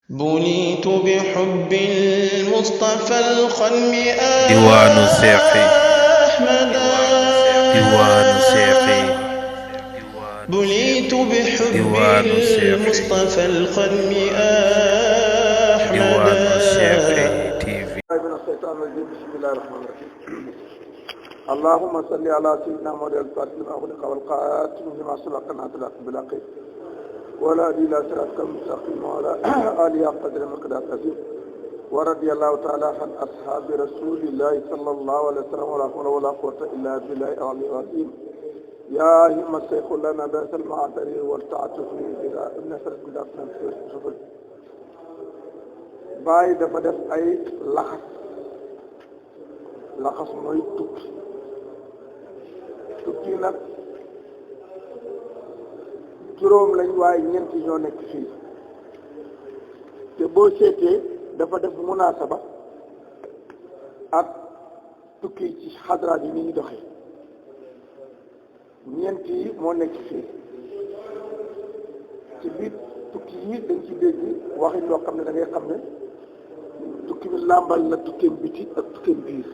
بليت بحب المصطفى الخلم diwaanu seexi أحمدا diwaanu seexi بليت بحب diwaanu seexi المصطفى الخلم diwaanu seexi أحمدا TV. من الشيطان الرجيم بسم الله الرحمن الرحيم اللهم صل على سيدنا محمد الفاتح لما أغلق والقاتم لما سبق ناصر بالحق ولا إلى صراطك المستقيم وعلى آله قدر مقدار عظيم ورضي الله تعالى عن أصحاب رسول الله صلى الله عليه وسلم ولا حول ولا قوة إلا بالله العلي العظيم يا همة الشيخ لنا بأس المعذر والتعاطف إلى النصر بالأسلام سفل باي dafa def ay laxas mooy tukki nag juróom lañ waaye ñeenti ñoo nekk fii te boo seetee dafa def munaasaba ak tukki ci xadra bi ni ñu doxee ñeenti yi moo nekk fii ci biir tukki yi dañ ci dégg waxin loo xam ne da ngay xam ne tukki bi làmbal na tukkeem biti ak tukkeem biir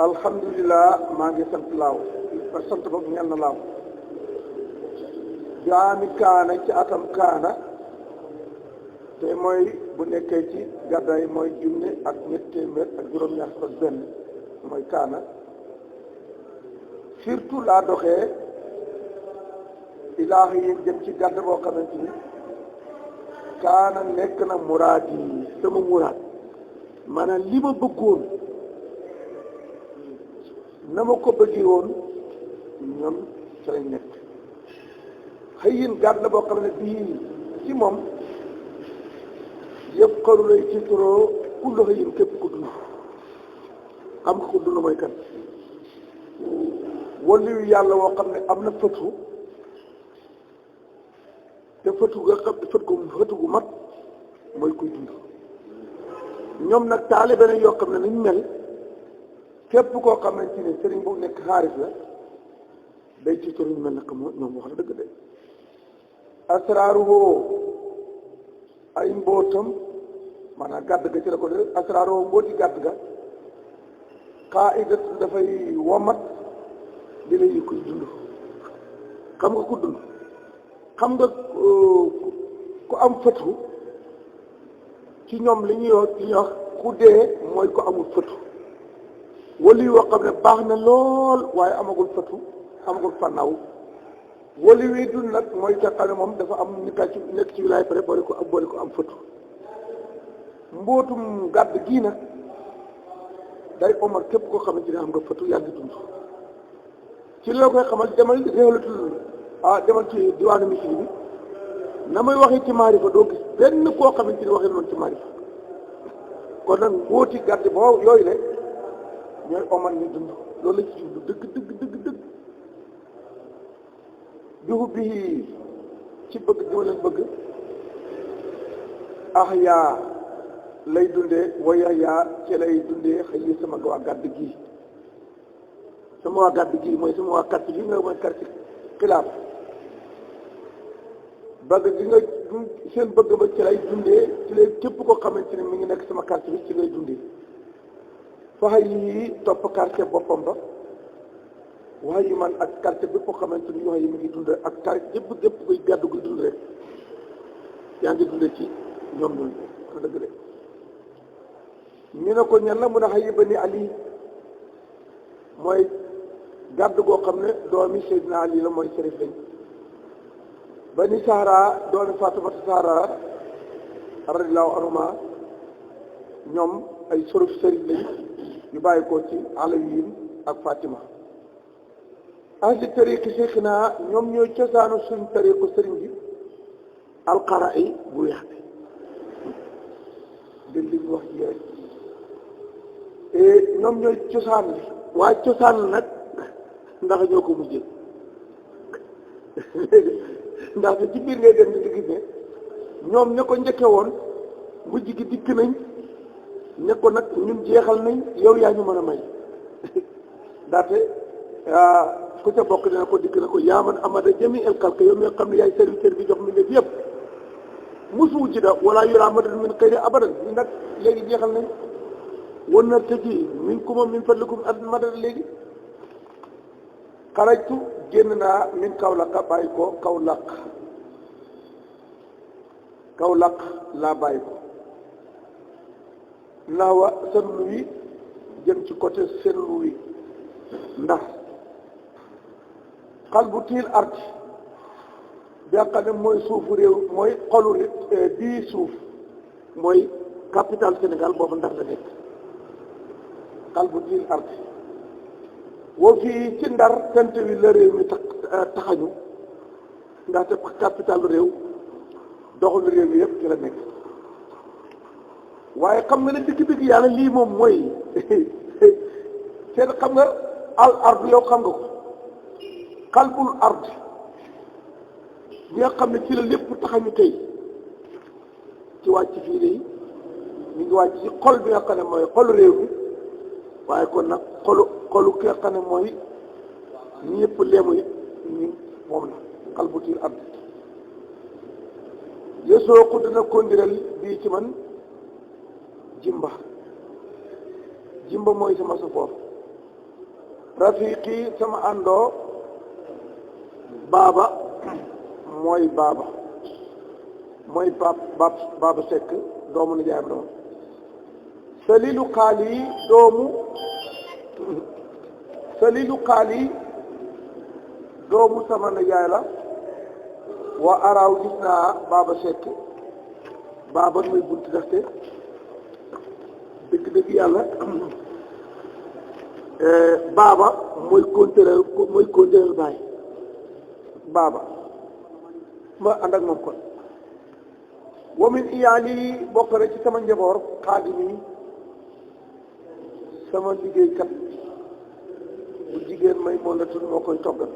alhamdulilah maa ngi sant laaw sant boobu ñaan na laaw jaami kaana ci atam kaana te mooy bu nekkee ci gàddaay mooy junne ak ñetti téeméer ak juróom-ñaar fukk ak benn mooy kaana surtout laa doxee ilaahi yi jëm ci gàdd boo xamante ni kaana nekk na muraad yi sama muraad maanaam li ma bëggoon na ma ko bëggee woon ñoom ci lañ nekk xëy yin gàdd la boo xam ne bii ci moom yëpp xaru lay ci turoo kullu xëy yin képp ku dund xam nga ko dund mooy kan waliyu yàlla woo xam ne am na fëtu te fëtu nga xam fëtu gu mat mooy kuy dund ñoom nag taalibe na yoo xam ne nañ mel képp koo xamante ne sëriñ bu nekk xaaris la day ci ñu mel nag ñoom wax la dëgg de asraaruhu ay mbootam maanaam gàdd ga ci la ko def asraaruhu mbooti gàdd ga xaidat dafay womat di la yi kuy dund xam nga ku dund xam nga ku am fëtu ci ñoom li ñuy wax ku dee mooy ko amul fëtu wali woo xam ne baax na lool waaye amagul fëtu amagul fannaaw wali wi dund nag mooy ka xam ne moom dafa am nekk ci wilaay pare boole ko am fëtu mbootum gàdd gii nag day omar képp koo xamante ne am nga fëtu yaa ngi dund ci loo koy xamal demal réewlatul demal ci diwaanu misiri bi na may waxee ci maarifa doo gis benn koo xamante ni waxee noonu ci maarifa kon nag mbóoti gàdd boo yooyu le ñooy omar ñu dund loolu la ci jublu dëgg bihu bii ci bëgg di ma leen bëgg yaa lay dundee yaa ci lay dundee xëy sama waa gàdd gii sama waa gàdd gii mooy sama waa quartier bi nga mooy quartier xilaaf bëgg gi nga seen bëgg ba ci lay dundee ci lay képp koo xamante ne mi ngi nekk sama quartier bi ci lay dundee faxa yi topp quartier boppam ba wax yi man ak quartier bépp koo xamante ni wax yi mi ngi dund ak quartier gépp koy gàddu guy dund rek yaa ngi dundee ci ñoom ñooñu ko dëgg de ñu ne ko ñan la mun a xëy ba ni Ali mooy gàdd goo xam ne doomi Seydina Ali la mooy Sërif lañ bani Sahra doomi Fatimata Sahra radiyallahu anhuma ñoom ay soruf sëriñ lañ yu bàyyi ko ci Alawiyin ak Fatima ahli tariqi Cheikhna ñoom ñooy cosaanu suñ tariqu sëriñ bi alqara'i bu weex bi dégg li ñu wax ci rek ñoom ñooy cosaan bi waaye cosaan nag ndax ñoo ko mujjee ndax ci biir ngay dem di gis ne ñoom ña ko njëkke woon mujj gi dikk nañ ne ko nag ñun jeexal nañ yow yaa ñu mën a may ndaxte ku ca bokk dina ko dikk na ko yaaman amada jami el xalq yow mi nga xam ne yaay serviteur bi jox mi def yëpp musu wujida wala yura madad min xëyri abadan ñu nag léegi jeexal nañ wan na tëji min kuma min fadlikum ad madad léegi xarajtu génn naa min Kaolack bàyyi ko Kaolack laa bàyyi ko nawa Saint-Louis jëm ci côté Saint-Louis ndax xal bu tiil arti bi nga xam ne mooy suufu réew mooy xolu bii suuf mooy capitale Sénégal boobu ndax la nekk xal bu tiil arti woo fii ci ndar tent wi la réew mi taxañu ndaxte capitale réew doxul réew mi yëpp ci la nekk waaye xam nga ne dëgg-dëgg yàlla lii moom mooy seen xam nga al ard yow xam nga ko xalbul ard bi nga xam ne ci la lépp taxañu tey ci wàcc fii de ñu ngi wàcc ci xol bi nga xam ne mooy xolu réew mi waaye kon nag xolu ki nga xam ne mooy ñëpp leemu it ñu moom la xalbutil ard yesoo ko dina kondiral bii ci man jimba mooy sama safoor rafiqi sama àndoo baaba mooy baaba sekk doomu nijaayam doom salilu xaali doomu sama nijaay la wa araaw gis naa baaba sekk baaba muy bunti ndaxte dëgg yàlla baaba mooy contrôleur baay baaba ma ànd ak moom kon wa min iyaali bokk na ci sama njaboor xaadimi sama liggéeykat bu jigéen may moo na moo koy toggal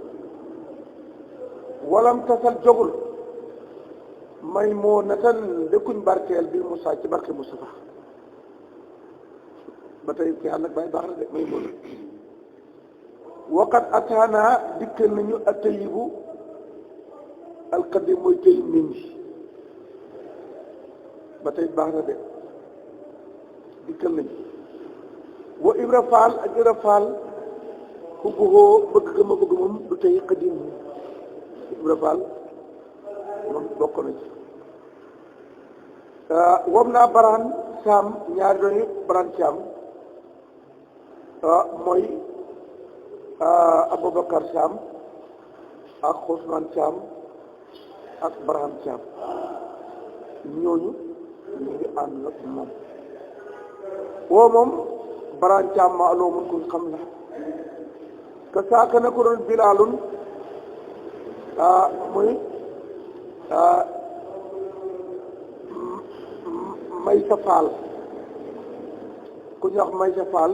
walam tasal jogul may moo na tan dëkkuñ barkeel bi Moussa ci barke Moustapha ba tey ki ànd ak bàyyi baax na de may moo na waqat ataana dikkal nañu atayibu alqadim mooy tey mindi ba tey baax na de dikkal nañu wa Ibra Fall ak Ibra Fall ku bëggoo bëgg ga ma bëgg moom du tey qadim Ibra Fall moom bokk na ci wam naa Baraan Saam ñaari dooni Baraan Saam mooy Aboubacar Saam ak Ousmane Saam ak Barham Saam ñooñu ñu ngi ànd ak moom woo moom Barham Saam ma aloo mun kuñ xam la ka saaka na ko doon Bilaalun muy Maysa Faal ku ñu wax Maysa Faal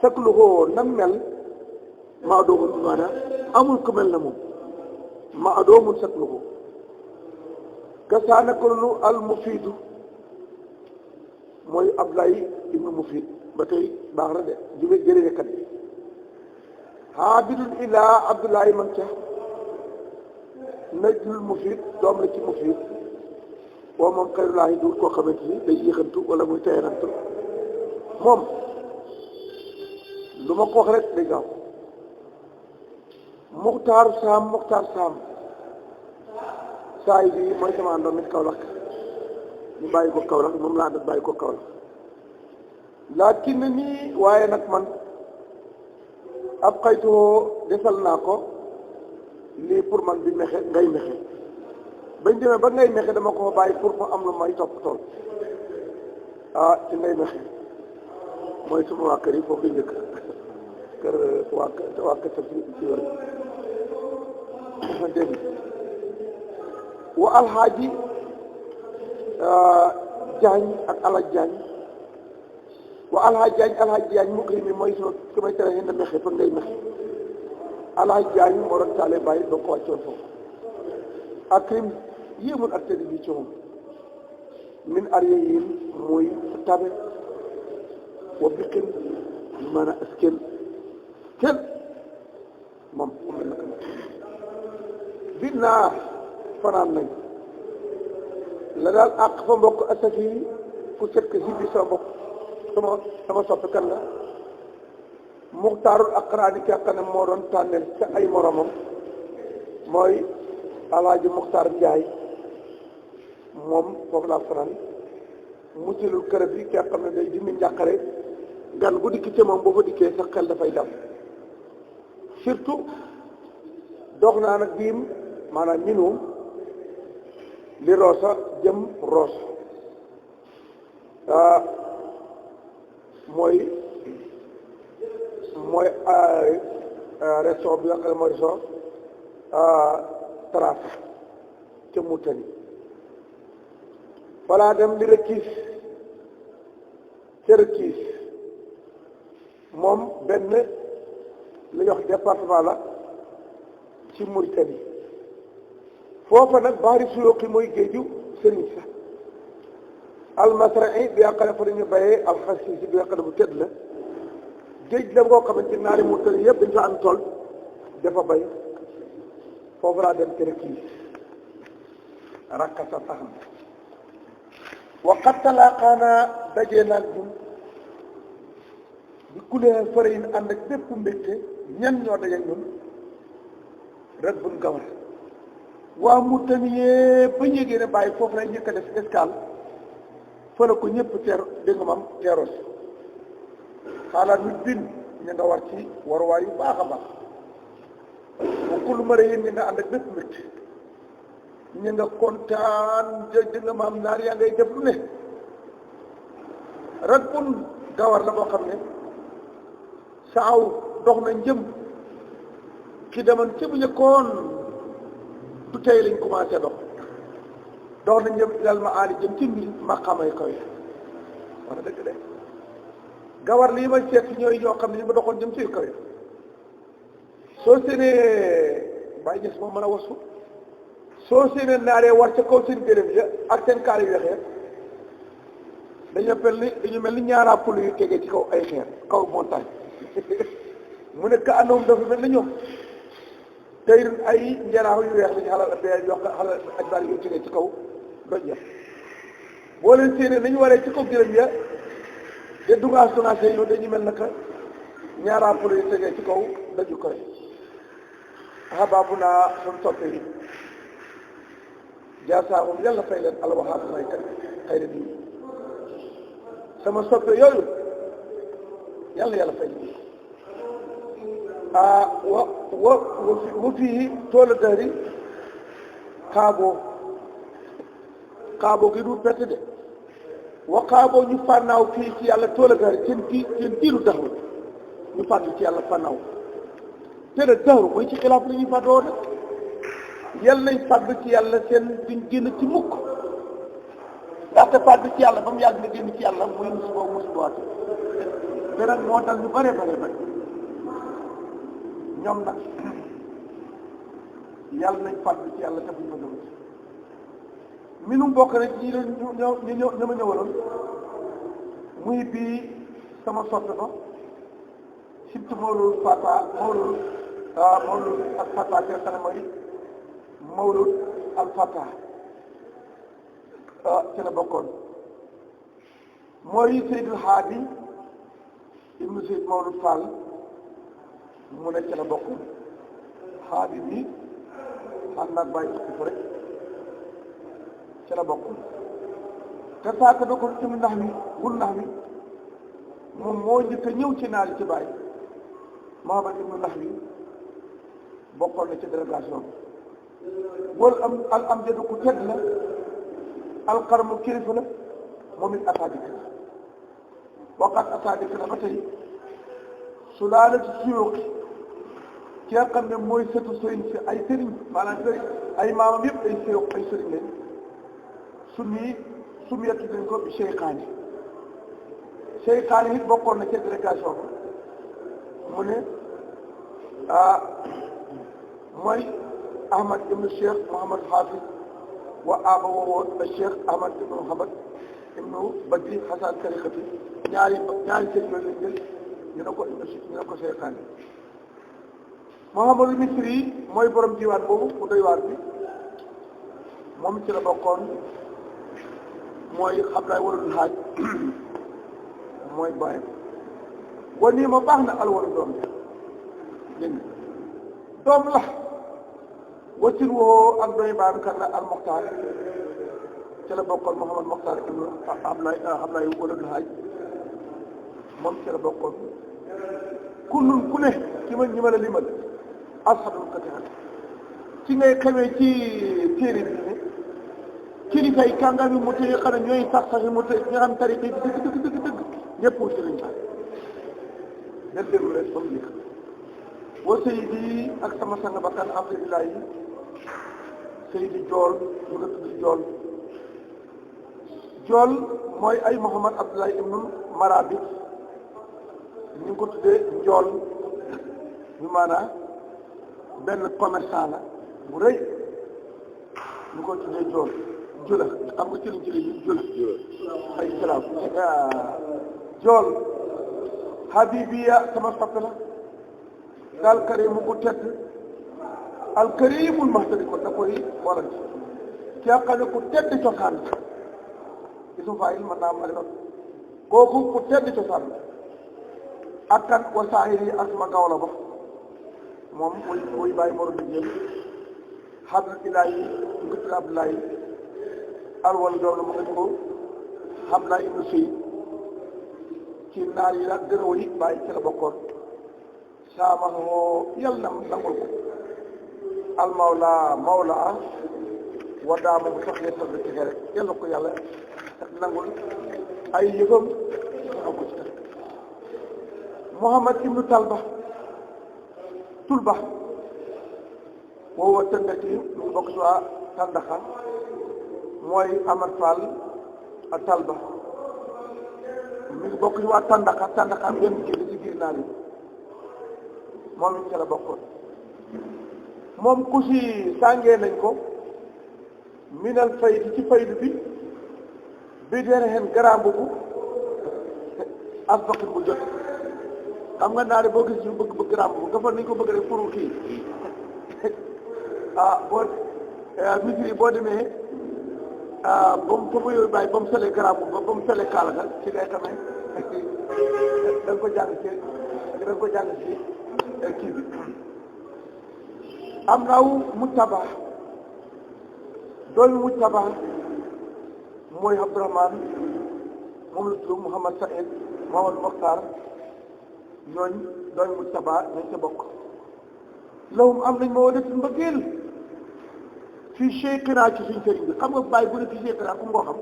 saklu ko nam mel maa doomun maanaam amul ku mel na moom maa doomun saklu ko kasaana ko lu al mufiidu mooy Ablaye ibnu Mufiid ba tey baax na de jube jërëjëkat bi haabidun ilaa Abdoulaye man ca najlul Mufiid doom la ci Mufiid boo moom xayrulaahi du koo xamante ni day yéexantu wala muy teyanantu moom lu ma ko wax rek day gaaw Muxtaar Saam saay bi mooy sama àndoon mit Kaolack ñu bàyyi ko Kaolack moom laa ànd bàyyi ko Kaolack laakin na nii waaye nag man ab xaytoo desal naa ko lii pour man bi mexe ngay mexe bañ demee ba ngay mexe dama ko bàyyi pour mu am lu may topp tool ci ngay mexe mooy suma waa kër yi foofu njëkk kër waa kër sa ci wër dégg wa alxaaji Jaañ ak alaj Jaañ wa alxaaji Jaañ mu xëy mi mooy soo su may tere ngeen mexe fa ngay mexe alxaaji Jaañ moo doon taale bàyyi doo ko wàccoon foofu akrim yéemul ak tëdd bi ci moom min arye yin muy tabe wa biqin mën a asken kenn moom mel na ko bi naa fanaan nañ la daal àq fa mbokk asafi ku set ko si sama mbokk sama soppi kan la muxtaarul aqraani ki xam ne moo doon tànneel ca ay moromam mooy alaaji muxtaar njaay moom foofu laa fanaan musilul kër bi ki xam ne day dindi njàqare gan bu dikki ca moom boo fa dikkee sa xel dafay dal surtout dox naa nag biim maanaam minu li roosa jëm roos mooy région bi nga xam ne mooy région Trarza ca Mauritanie falaa dem li Rëkkiis ca Rëkkiis moom benn li ñuy wax département la ci Mauritanie foofa nag baari suyooki mooy géeju sëriñ sa almasrai bi nga xam ne fa dañu bayee alxasiisi bi nga xam ne bu tëdd la géej la ngoo xamante naari Mauritanie yëpp dañu fa am tool dafa bay foofu laa dem ci Rëkkiis rakkasa taxam waqat talaaqaanaa dajee naag ñun bi kulee fëre yi ànd ak bépp mbégte ñan ñoo daje ñun rek buñ gawar waa Mauritanie ba ñégee ne bàyyi foofu lay njëkk a def escale fa la ko ñëpp teer dégg nga maam teeros xaalaat nit bin ñu nga war ci waruwaay yu baax a baax bu kul mara yéen ñi nga ànd ak bépp mbégte ñu nga kontaan dégg nga maam naar yaa ngay def lu ne rek bun gawar la boo xam ne saaw dox na njëm ki demoon ci bu njëkkoon du tey lañ commencé dox na njëm ilal ma aali jëm ci mbir maqamay kaw yi wax na dëgg de gawar lii ma seet si ñooy ñoo xam ne ñu ma doxoon jëm ci kaw yi soo séenee bàyyi gis moom mën a wasu soo séenee naaree war ca kaw seen gërëm ya ak seen kaar yu weex dañu mel ni ñaaraa pul yu tegee ci kaw ay xeer kaw montagne mu ne ka andoom dafa mel ni ñoom tey ay njaraaw yu weex lañu xalal bee yoo xalal ak bari yu tegee ci kaw doj ya boo leen séenee nañu waree ci kaw gërëm ya de dugaas yow dañu mel naka ñaaraa pul yu tegee ci kaw doju koy xabaabu naa suñ soppe yi jaasaahum yàlla fay leen alwaxaatu may kat xëy na bii sama soppe yooyu yàlla fay leen wa fii toola dari kaaboo gi du perte de wa kaaboo ñu fànnaaw fii ci yàlla toola dari seen diiru daxru ñu fànn ci yàlla fànnaaw te nag daxru mooy ci xilaaf la ñuy fàddoo nag yal nañ fàdd ci yàlla seen duñ génn ci mukk ndaxte fàdd ci yàlla ba mu yàgg nga génn ci yàlla muy musibaate te nag moo dal ñu bare ñoom nag yàlla nañ fàdd ci yàlla te buñ ma dëgg minum bokk rek ñi ñu ma ñëwaloon muy bii sama soppe ba surtout Mawlud ak Fata te xam ne mooy Mawlud al Fata ci la bokkoon mooy Seydil Haadi ibnu Seyd Mawlud Fall mu ne ci la bokkoon Haadi bi xam naag bàyyi ko rek ci la bokkoon te saaka da ko ci ndax mi wul ndax mi moom moo njëkk a ñëw ci naari ci bàyyi Mahamad ibnu ndax mi bokkoon na ci délégation bi bool am jëdu ku tedd la alxarmu kilifa la moom it ataadik la waxaat ataadik la ba tey su laala ci suyooki ki nga xam ne mooy sëtu sëriñ si ay sëriñ maanaam sëriñ ay maamam yëpp ay suyooki ay sëriñ lañ su mu yettu dañ ko Cheikhaani it bokkoon na ci délégation bi mu ne mooy Ahmad ibnu Cheikh Mouhamad Hafiz wa aba wowoon a Cheikh Ahmad ibnu Mouhamad ibnu Badri Hasan tariqati ñaari sëñ yooyu lañ jël ñu ne ko Cheikhaani Mouhamadou Misri yi mooy borom diwaan boobu bu doy waar bi moom ci la bokkoon mooy xam laay warul xaaj mooy bàyyi wa nii ma baax na alwalu doom bi dégg doom la wasin woo ak doy baam kan la al Moxtaar ci la bokkoon Mouhamad Moxtaar ibnu Ablaye waladul xaaj moom ci la bokkoon kullun ku ne ci ma ñi ma la limal asxabul katihat ci ngay xamee ci téere bi ne kilifay kàngaam yi mu tëye xam ne ñooy sax yi mu tëye ñi nga xam tariqa yi dëgg ñëpp ci lañ sax del déglu rek ba mu jeex wa Seydi ak sama sang bakkan Abdullahi Seydi Jool ñu nga tudd Jool mooy ay Mouhamad Abdullahi ibnu Marabit ñu ngi ko tuddee Njool ñu maanaam benn commerçant la bu rëy ñu ko tuddee Jool jula xam nga ci lañ yi jula ay jëlaw Jool habibiya sama soppe la daal karimu ku tedd al karimul mahtadi ko da koy waral ci xam ne ku tedd cosaan la isum faayil mën naa am alimat kooku ku tedd cosaan la ak kan wa saahiri ak sama gawla ba moom muy bàyyi moro liggéey xabl ilaahi ngëtt Abdoulaye alwal doom la mu ngëj ko Abdoulaye ibnu Seyid ci naar yi daal gën a wëy bàyyi ci la bokkoon saama moo yal na nangul ko al mawla wa daa moom sax ne sax ci rek yal na ko yàlla ak nangul ay yëfam saxal ko ci teg Mouhamad ibnu Tulba woowa tëndati mu ngi bokk ci waa Tàndaxa mooy Amad Fall ak Talba mi ngi bokk ci waa Tàndaxa am benn kii ci biir naa moom it ci la bokkoon moom ku si sàngee nañ ko minal faydi ci faydu bi dee xen garaam bu asbaqin bu jot xam nga naa ne boo gis ñu bëgg garaam bu nga fa nañ ko bëgg rek pour kii boo misiri boo demee ba mu fa yooyu bàyyi ba mu solee garaam bu ba mu solee kaala ga ci ngay xamee da nga ko jàng ci kii bi am naaw Mujtaba doomi Mujtaba mooy Abdourahman moom la tudd Mouhamad Saïd Mouhamad Mokhtar ñooñ doomi Mujtaba ñooñ ca bokk lahum am nañ moo def mbëggeel fii cheikhina ci suñ sëriñ bi xam nga bàyyi bu ne fii cheikhina ku mu koo xam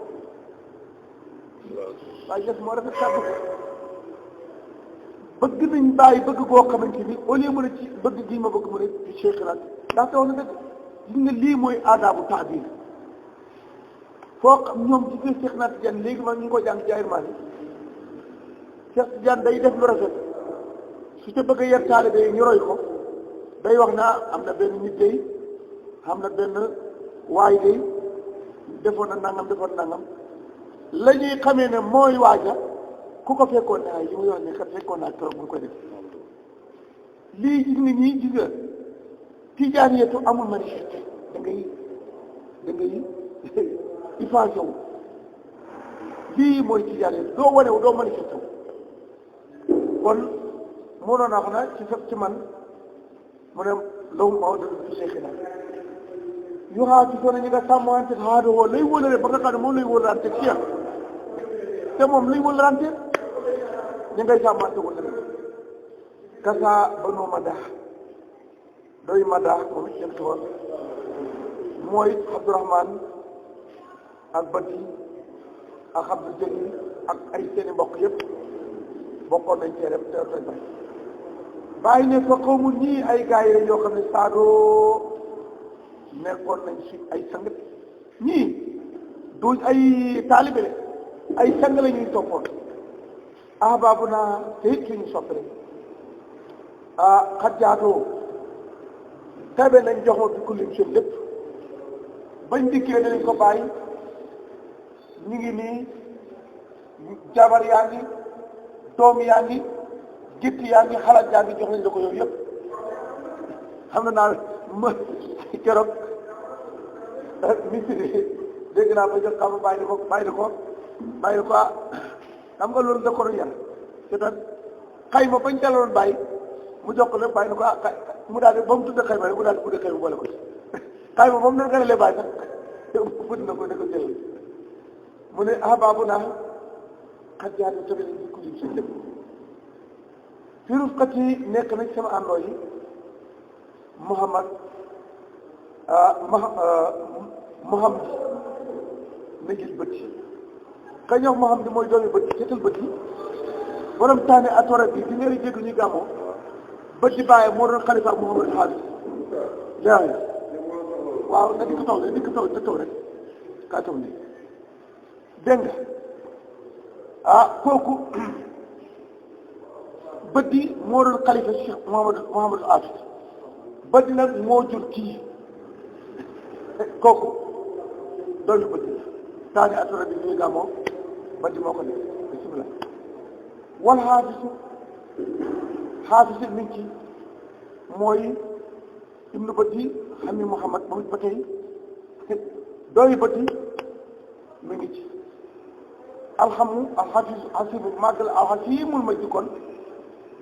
bàyyi def moo rafet kàddu bëgg nañ bàyyi bëgg goo xamante ni au lieu mu ne ci bëgg gi ma bëgg mu ne ci cheikhina ndax te wax na dëgg gis nga lii mooy aadaabu taabir foo xam ñoom ci biir Cheikh Naat Tidiane léegi man ñu ngi ko jàng ci ay maan yi Cheikh Tidiane day def lu rafet su ca bëgg a yar taalibe yi ñu roy ko day wax naa am na benn nit day am na benn waay day defoon na nangam la ñuy xamee ne mooy waaja ku ko fekkoon ne ay li mu yoon ne kat fekkoon naa keroog bu ñu koy def lii gis nga ñii gis nga tijaaniyatu amul manifeste da ngay ifage wu lii mooy tijaaniyatu doo wane wu doo manifeste wu kon mënoon naa xam ne ci man mu ne loolu moo doon ci Cheikhina yu xaati soo ne ñu nga sàmmante xaadowoo lay wóolare ba nga xam ne moom lay wóolarante Cheikh te moom lay wóolarante ñu ngay sàmmante wóolare kasa Banu Madah doy Madah moom it dem tool mooy Abdourahman ak Bati ak Abdou Jalil ak ay seeni mbokk yëpp bokkoon nañ cee rek te bay bàyyi ne fa xaw mu ñii ay gars yi yoo xam ne saadoo nekkoon nañ ci ay sang ñii duñ ay taalibe ay sang la ñuy toppoon ahbaabu naa te it suñu soppale xajjaatoo tabe nañ jox ma bi kullim seen lépp bañ dikkee danañ ko bàyyi ñu ngi nii jabar yaa ngi doom yaa ngi gétt yaa ngi xalaat yaa ngi jox nañ la ko yow yëpp xam na naa ma keroog misiri dégg naa ba jot xam bàyyi ko xam nga loolu da ko doon yar c'est-à-dire xayma bañ daloon bàyyi mu jox ko rek bàyyi na ko mu daal di ba mu tudd xayma rek mu daal di tudd xayma boole ko ci xayma ba mu doon gënalee bàyyi sax budd na ko ne ko jël mu ne baabu naa xaj jaadu tamit di ko lim si lépp fi rufqat yi nekk nañ sama àndoo yi Muhammad na gis bët yi ka ñox Muhammad mooy doomi bët yi seetal bët yi borom taane atora bi di ngeen jégg ñu gàmmoo bët di bàyyi moo doon xalifa ak Muhammad xaalis yaa waaw nga dikk taw rek kaa taw nii dégg nga kooku bët di moo doon xalifa Cheikh Muhammad Hafiz bët di nag moo jur kii kooku doomi bët di taane atora bi ñu gàmmoo bët di moo ko def bismillah wal xaafisu mi ngi ci mooy ibnu bati xam ni Muhammad moom it ba tey dooyu bati mi ngi ci alxasibu màggal alxasimul ma jikkoon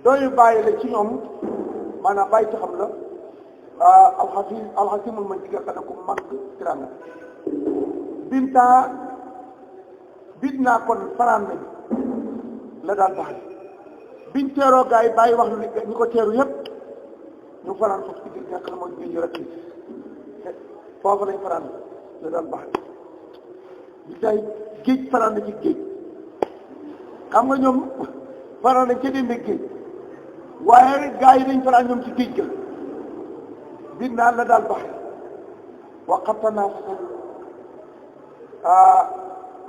dooyu bàyyi la ci ñoom maanaam bàyyi ci xam la alxasimul ma jikkoon ka ne ko màgg tiranga bit naa kon fanaan nañ la daan tax biñ teeroo gars yi bàyyi wax ñu ko teeru yëpp ñu fanaan foofu ci biir ñàkk la mooy géej rek foofu lañ fanaan la daan baax bi tay géej fanaan na ci géej xam nga ñoom fanaan nañ ca démbe géej waaye gars yi dañ fanaan ñoom ci géej ga biir naan la daal baax waxata naa fa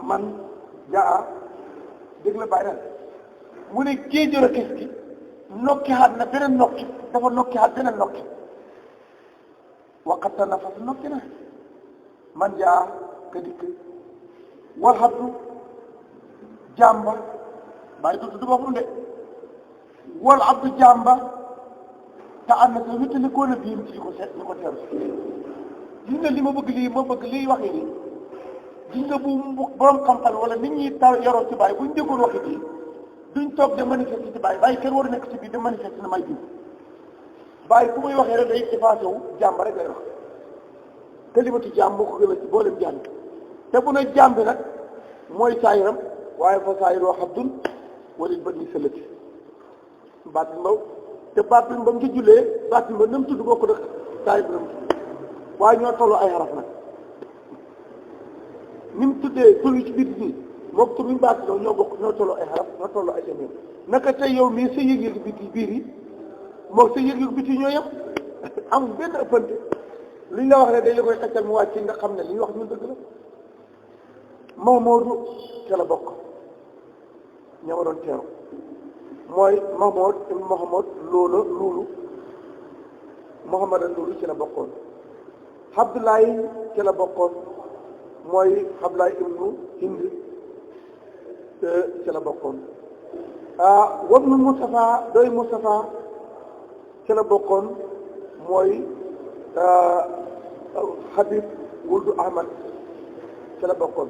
man jaa dégg la bàyyi mu ne géeju rakis gi nokki xaat na beneen nokki dafa nokki xaat beneen nokki waqata na fas nokki na man jaa ka dikk wal xabdu jàmba bàyyi du tudd boppam de wal abdu jàmba te ànd na sa wéttali koo na biim ci ko seet ñu ko teeru gis nga li ma bëgg lii waxee nii gis nga bu borom xam-xam wala nit ñi taw yaroo ci bàyyi buñ déggoon waxi bii duñ toog de manifester ci bàyyi kenn war a nekk ci biir de manifester na may biir bàyyi fu muy waxee rek day effacé wu jàmm rek lay wax kalimatu jàmm moo ko gën a ci boolem jàmm te bu ne jàmm bi nag mooy saayiram waaye fa saayiroo xabdun wala bët yi sëlëti baatin ba te baatin ba mu ci jullee baatin ba nam tudd bokk dëkk saayir bi nam tudd waaye ñoo tolloo ay xaraf nag ni mu tuddee tur yi ci biir nii moom tur bi mu baax ñoo bokk ñoo tolloo ay xaraf ñoo tolloo ay jëmee naka tey yow mii sa yëg-yëg biti biir yi moom sa yëg-yëg biti ñoo yem amul benn ëppante li ñu la wax ne dañ la koy xaccal mu wàcc nga xam ne li ñu wax ñun dëgg la Mahmoudou ca la bokk ña ma doon teeru mooy Mahmoud ibn Mahmoud loolu Mouhamadan loolu ci la bokkoon Abdoulaye ci la bokkoon mooy Abdoulaye ibnu Hind ci la bokkoon wabnu Moustapha doy Moustapha ci la bokkoon mooy Habib wuldu Ahmad ci la bokkoon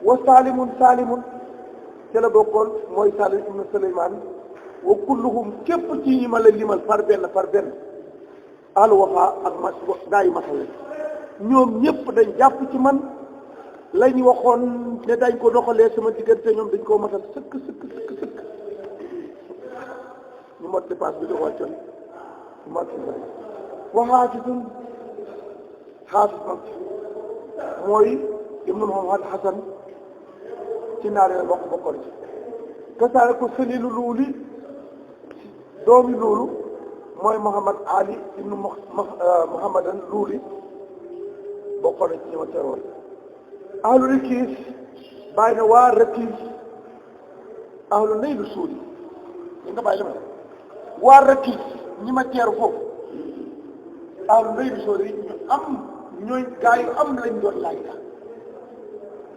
wa Salimun ci la bokkoon mooy Salim ibnu Suleymaan wa kulluhum képp ci ñi ma la limal par benn al wafa ak ma gaa yi masal ñoom ñëpp dañ jàpp ci man lañ waxoon ne dañ ko doxalee sama diggante ñoom dañ koo matal sëkk ñu mot dépasse bi di wàccoon ñu mot wa xaafisun xaafis mag mooy ibnu Muhammad Hasan ci naar la bokkoon ci kasaare ko sëlilu luuli doomi loolu mooy Muhammad Ali ibnu Muhammadan luuli bokkoon ci ñëma teroon ahlu rikiis bàyyi na waa rikiis ahlu naylu suuli li nga bàyyi li ma ne waa rikiis ñi ma teeru foofu ahlu naylu suuli ñu am ñooy gaa yu am lañ doon laaj la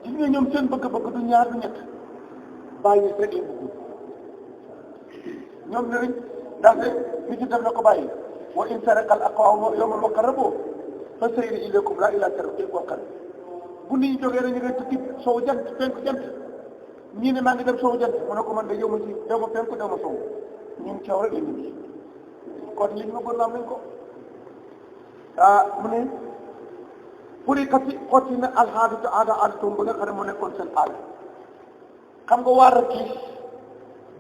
gis nga ñoom seen bëgg-bëgg du ñaar du ñett bàyyi rek lañ bëgg ñoom ne nañ ndaxte nit ci def na ko bàyyi wa in sarakal aqwaamu yawmal muqarrabo fa sayri ilaykum laa ilaa tarqi wa qan bu nit ñi jógee rek ñu ngay tukki sowu jant penku jant ñii ne maa ngi dem sowu jant mu ne ko man de yow ma ci dew ma penku dew ma sowu ñun caw rek la ñu ngi kon li ñu bëggoon am nañ ko mu ne pour yi kat xotti na alxaadatu aadatoom ba nga xam ne moo nekkoon seen aada xam nga waar rek kii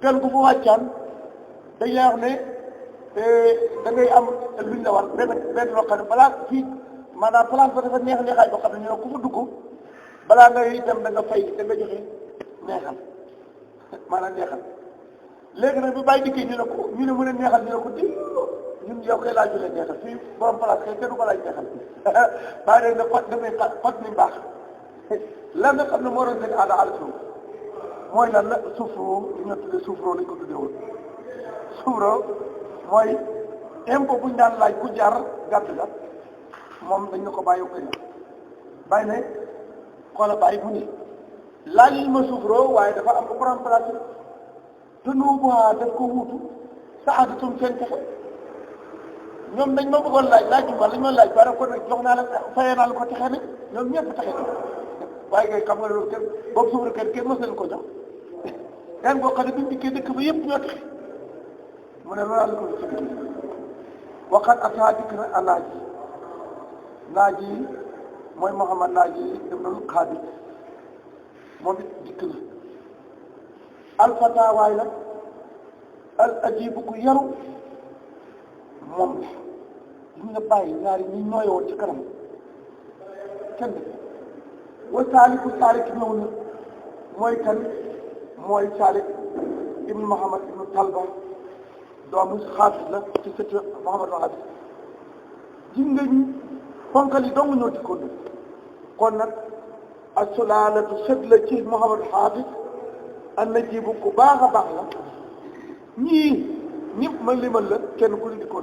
gan gu fa wàccaan dañuy wax ne da ngay am luñ la war benn loo xam ne balaa fii maanaam place ba dafa neexaay boo xam ne ñu ne ku fa dugg balaa ngay dem da nga fay da nga joxe neexal maanaam neexal léegi nag bi bàyyi dikkee ñu ne mu ne neexal ñu ne ko di ñun yow koy laaj leen neexal fii borom place kay kenn du ko laaj neexal bàyyi rek ne fot damay fot ni mbaax lan nga xam ne moo doon seen aada alsum mooy lan la suufroo li ñu tuddee suufroo lañ ko tuddee woon suufroo mooy impôt bu ñu daan laaj ku jar gàtt ga moom dañ na ko bàyyi ko bàyyi ne xoola bàyyi bu ni laaj yi ma suufroo waaye dafa am ko borom place te nu bu daf ko wuutu saadatum seen texe ñoom dañ ma bëggoon laaj bi lañ ma laaj ba ko nag jox naa la fayee naa la ko texe ne ñoom ñëpp texe waaye kay xam nga loolu kenn boobu suufra kenn mos leen ko jox yan boo xam ne biñu dikkee dëkk ba yëpp ñoo texe mu ne loolu la ko ci dëkk waxat ataa dikk na naaji mooy Muhammad naaji ibnul Xaabit moom it dikk na alfata waay la al ajibu ku yaru moom la ñu nga bàyyi ñaari ñi nooyoon ci kanam kenn wa saaliku saalik ñëw na mooy kan mooy saalik ibnu Muhammad ibnu Talba doomu Xaabit la ci sëtu Muhammad Xaabit gis nga ñu fonkal yi dong ñoo dikkoon kon nag asulaalatu sët la ci Muhammad Xaabit an najibu ku baax a baax la ñii ñëpp ma limal la kenn ku di ko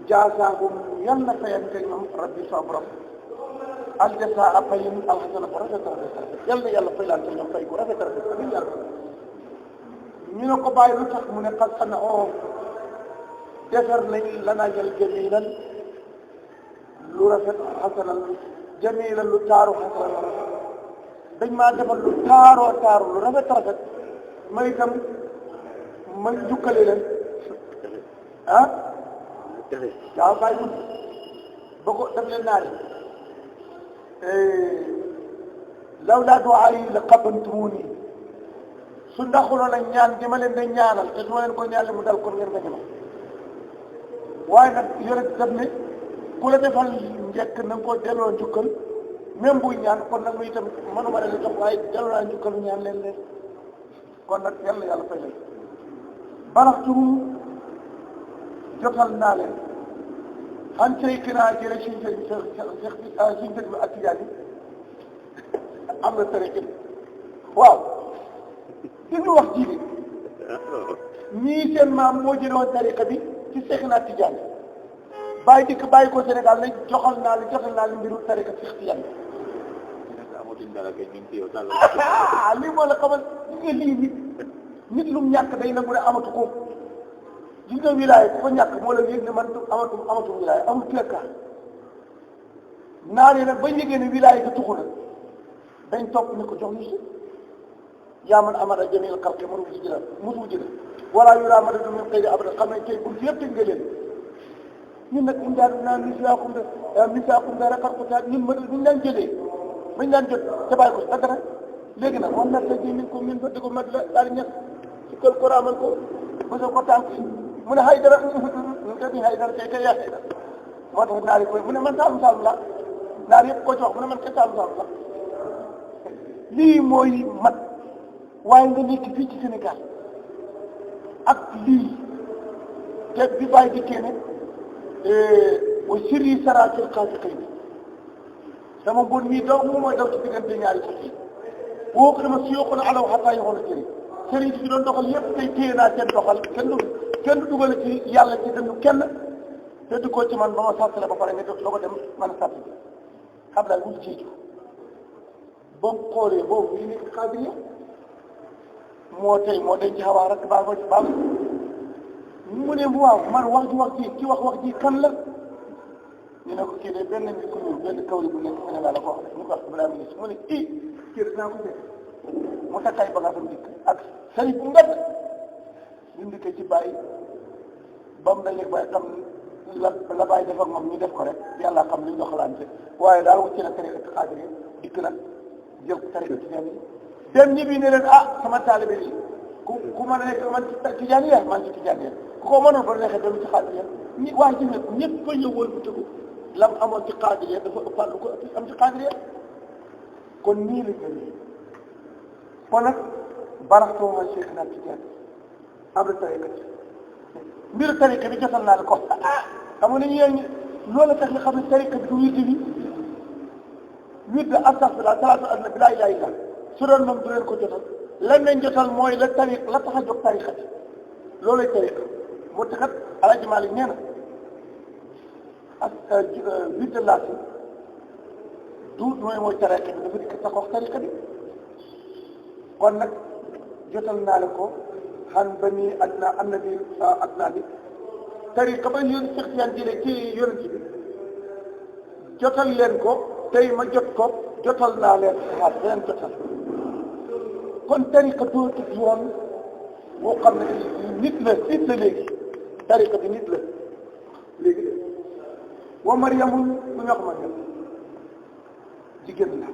jaasaahum yal na fayante ñoom rabbi sa borom aljasaa fayin alxasana bu rafet yal na yàlla faylante ñoom fay bu rafet amiin yàlla ñu ne ko bàyyi lu tax mu ne xas xana oo defar nañ lanaa jël jamilan lu rafet xasanal jamilan lu taaru xasanal dañ maa defal lu taaroo taaru lu rafet may itam ma jukkale leen waaw bàyyi mun ba ko def leen naa law laa duwaa yi la xabantumuni su ndaxuloon ak ñaan gi ma leen di ñaanal te su ma leen ko ñaan mu dal kon ngeen nga ñëma waaye nag yore daf ne ku la defal njëkk na nga ko delloo njukkal même buy ñaan kon nag muy itam mënuma leen jox waaye delloo naa njukkal ñaan leen kon nag yàlla fay leen baraxtum jotal naa leen xan say kinaa jële suñ sëñ bi ak tijaan yi am na tariqa waaw di ñu wax ji ñii seen maam moo jële woon tariqa bi ci Seexna Tijaan bàyyi dikk bàyyi ko Sénégal ne jotal naa li mbiru tariqa Seex Tijaan lii moo la xamal nga lii nit lu mu ñàkk day nangu ne amatu ko gis nga wilaaya ku ko ñàkk moo la yëg ne man amatu wilaaya amul kekka naar yi nag bañ yëgee ne wilaaya ga tuxu na dañ topp ne ko jox ñu si yaa man amara jamil xalqi mosu jëla wala yura madadu min xëyri abada xam ne tey bunt yëpp tëj nga leen ñun nag ñu daan naan misaakum da rakar ko taat ñun madadu buñu daan jëlee bañ daan jot te bàyyi ko si dara léegi nag moom nag sa ji min ko min ba di ko mat la daal ñett ci kër ko raamal ko mosoo ko tànk mu ne hay dara ñu ko di hay dara kay yaa hay dara moo tax naar yi koy mu ne man saalum la naar yëpp ko ci wax mu ne man kay saalum la lii mooy mat waaye nga nekk fii ci Sénégal ak lii te bi bàyyi dikkee ne wa sirri saraatil xaasiqiin sama mbon mii daw moom mooy daw ci diggante ñaari sax yi woo ko dama siyoo na alaw xataa yoxoon a jëri sëriñ si doon doxal yëpp tey téye naa seen doxal kenn du dugale ci yàlla ci dëndu kenn te du ko ci man ba ma sàttale ba pare nga doo ko dem mën a sàtt xam daal wut jiitu ba mu xoolee boobu yi nekk xaabir moo tey moo denc xawaa rek baa mu ne waaw man wax ji kan la ñu ne ko kii de benn nit ku ñuul benn kawli bu nekk Sénégal la ko wax ñu ko wax Ibrahima Niass mu ne kii dinaa ko seet mu takkay bagaasam dikk ak sëy bu ngand ñu dikkee ci bàyyi ba mu dajeeg bàyyi xam la bàyyi def ak moom ñu def ko rek yàlla xam li ñu doxalante waaye daal wucci na tariqa xaadir dikk nag jël tariqa tijaan yi dem ñi bi ne leen sama taalibe yi ku mën a nekk man ci tijaan yi man ci tijaan yi ku ko mënoon ba neexee dem ci xaadir ñi waaye ci ñëpp fa ñëwoon bu tëggu lam amoon ci xaadir yi dafa ëppal lu ko am ci xaadir yi kon nii la gën kon nag baraxtoo ma Cheikh naa tijaan am na tariqa mbiru tariqa bi jotal naa la ko xam nga ni yéen loolu tax nga xam ne tariqa bi du wirdi bi wirdi astaghfirullah salaatu ala nabi laa ilaaha illa su doon moom du leen ko jotal lan lañ jotal mooy la tariq la tax a jóg tariqa bi loolay tariqa moo taxat Alaaji Maalik nee na ak wirdi laati du mooy tariqa bi dafa dikk tax wax tariqa bi kon nag jotal naa la ko xan ba nii adna am na bi adna bi tariqa ba yoon Cheikh Tidiane jëlee ci yonent bi jotal leen ko tey ma jot ko jotal naa leen xaar leen jotal kon tariqa dootu yoon boo xam ne nit la léegi tariqa bi nit la léegi de wa Mariamul bu ñu wax Mariam jigéen la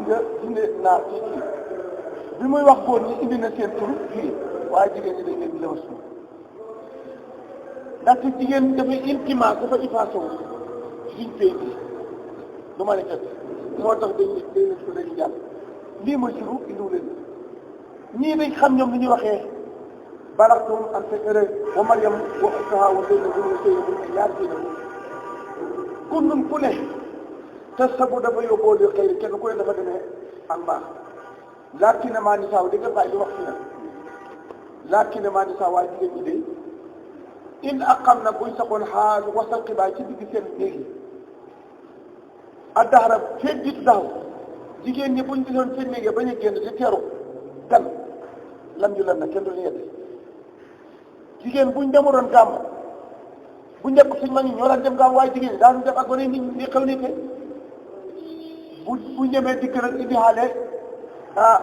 nga dinde naar ci bi muy wax góor ñi indi na seen tur fii waaye jigéen ñi dañ leen di lewal suuf ndaxte jigéen dafay intimat dafa effacé wu suñ pays bi du ma ne kat moo tax dañ ko dañuy jàll lii mooy suru indiw leen ñii dañ xam ñoom li ñuy waxee balaxtum an fekere wa Mariam wa ukhtaha wa Zaynab wa Sayyid yaar ci kunnun ku ne te sabu dafa yóbboo li xëy kenn ku ne dafa demee ak mbaax laakina maa nisaaw di nga bàyyi di wax fi nag laakina maa nisaaw waaye jigéen ñi de in ak xam nag buñ saxoon xaal wasal xibaar ci digg seen néegi addaxara feeg jiitu daaw jigéen ñi buñ gisoon seen néegi bañ a génn di teeru gan lam ju lan na kenn du leen yedde jigéen buñ demuroon gàmm bu njëkk suñ mag ñi ñoo daan dem gàmm waaye jigéen ñi daanu def ak gone ni xew ni te bu ñemee dikk nag indi xaale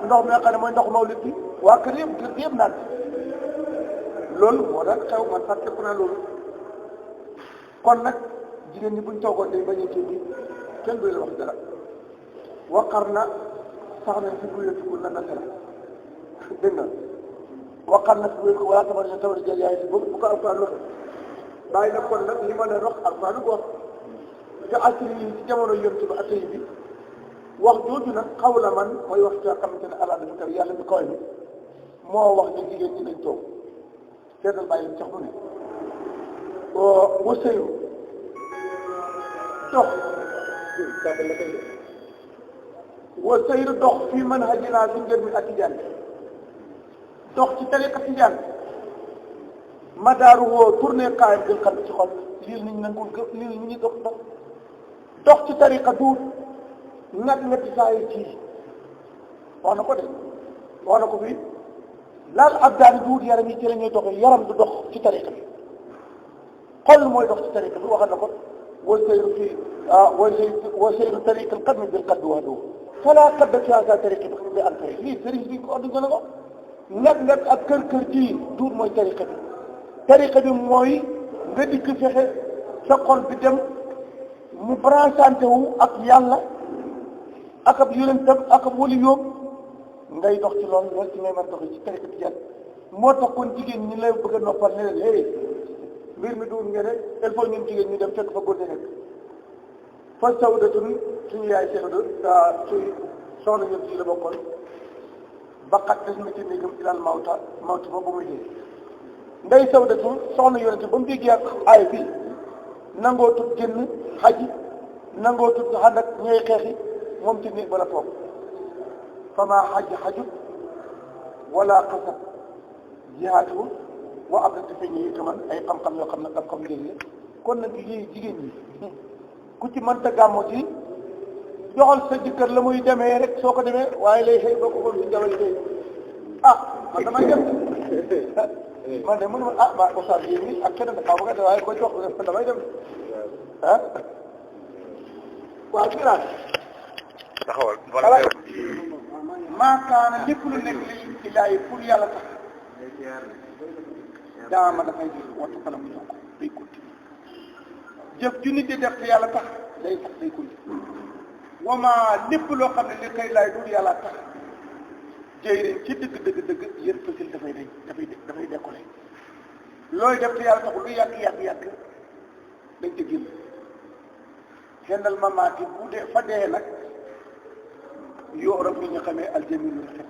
ndox mi nga xam ne mooy ndox mawlid bi waa kër yëpp naan loolu moo daan xew man fàtteku naa loolu kon nag jigéen ñi buñ toogoon day bañ a génn kenn du leen wax dara waqar na sax nañ fi buyutikunna na nasara dégg nga waqar na fi buyutikunna wala tabarruja tabarruja jaahiliya bu ko alquran wax bàyyi na kon nag li ma leen wax alquran ko wax te asri yi ci jamono yonent bi atay bi wax jooju nag xaw la man mooy wax coo xamante ne ala dafa kër yàlla mi koy ni moo wax ne jigéen ñi nañ toog seetal bàyyi leen sax mu ne wa sëyu dox wa sëyu dox fii man hajinaa si ngër mi ak tijaan dox ci tariqa tijaan madaaru woo tourné kaayam jël xam ci xol lii niñ nangul lii nit ñi dox ci tariqa duut ngat saa yi ci wax na ko de wax na ko fii laal abdaani duut yaram yi ci la ñuy doxee yaram du dox ci tariqa bi xol mooy dox ci tariqa bi waxal na ko wa sayru fii wa sayru tariqa al qadmi bil qaddi wahdahu fala qadda fi hada tariqa bi al tariq lii sëriñ bi ko addu na ko ngat ak kër ji duut mooy tariqa bi mooy nga dikk fexe sa xol bi dem mu branchante wu ak yàlla ak ab yonentam ak ab wali yoom ngay dox ci loolu loolu ci ngay mën doxee ci tariqa tijaan moo tax kon jigéen ñi lay bëgg a noppal ne leen hey mbir mi duur ngeen rek il faut ñun jigéen ñu dem fekk fa góor nekk fa sawdatun suñu yaay Sawda suy soxna ñoom ci la bokkoon baqat des na ci néegam ilal mawta ba muy dee nday Sawdatu soxna yonente ba mu déggee ak aay bi nangoo tut génn xaji nangoo tut ànd ak ñooy xeexi moom ci néeg bala toog fama xajut wala xasat jihaatu wa ab na feeñ yi man ay xam-xam yoo xam ne xam-xam léegi kon nag lii jigéen ñi ku ci mënta gàmmo ci joxal sa jëkkër la muy demee rek soo ko demee waaye lay xëy boo ko xool si jawal xëy man damay dem man de mënuma ma oustaz yi ak keneen xaw ma ko waaye ko jox damay dem ah waaw Birane taxawal maakaana lépp lu nekk li ilaahi pour yàlla tax daama dafay gis wattu kala mu ñëw ko day continuer jëf ju nit di def te yàlla tax day tax day continuer wama lépp loo xam ne li koy laay dul yàlla tax jëy ci dëgg yéen fasil dafay décoller looy def te yàlla taxul lu yàgg dañ ca génn xendal mamaati bu dee fa dee nag yoorab ni ñu xamee aljamilu rafet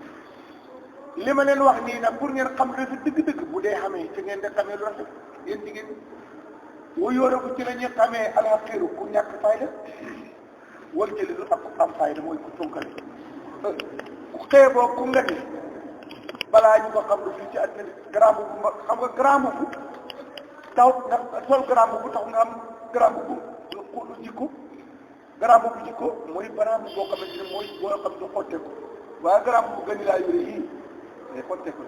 li ma leen wax nii nag pour ngeen xam rafet dëgg bu dee xamee ci ngeen di xamee lu rafet yéen jigéen wa yoorabu ci la ñuy xamee alxaqiru ku ñàkk fayda wal jëlilu ak ku am fayda mooy ku tonkale ku xeeboo ku nga di balaa ñu ko xam lu fii ci àddina grand bu xam nga grand bu taw nga sol grand bu tax nga am grand bu lu jikko grand bu jikko mooy grand bu boo xamante ne mooy boo xam ne xotte ko waaye grand bu gën laa yore yii day xotte ko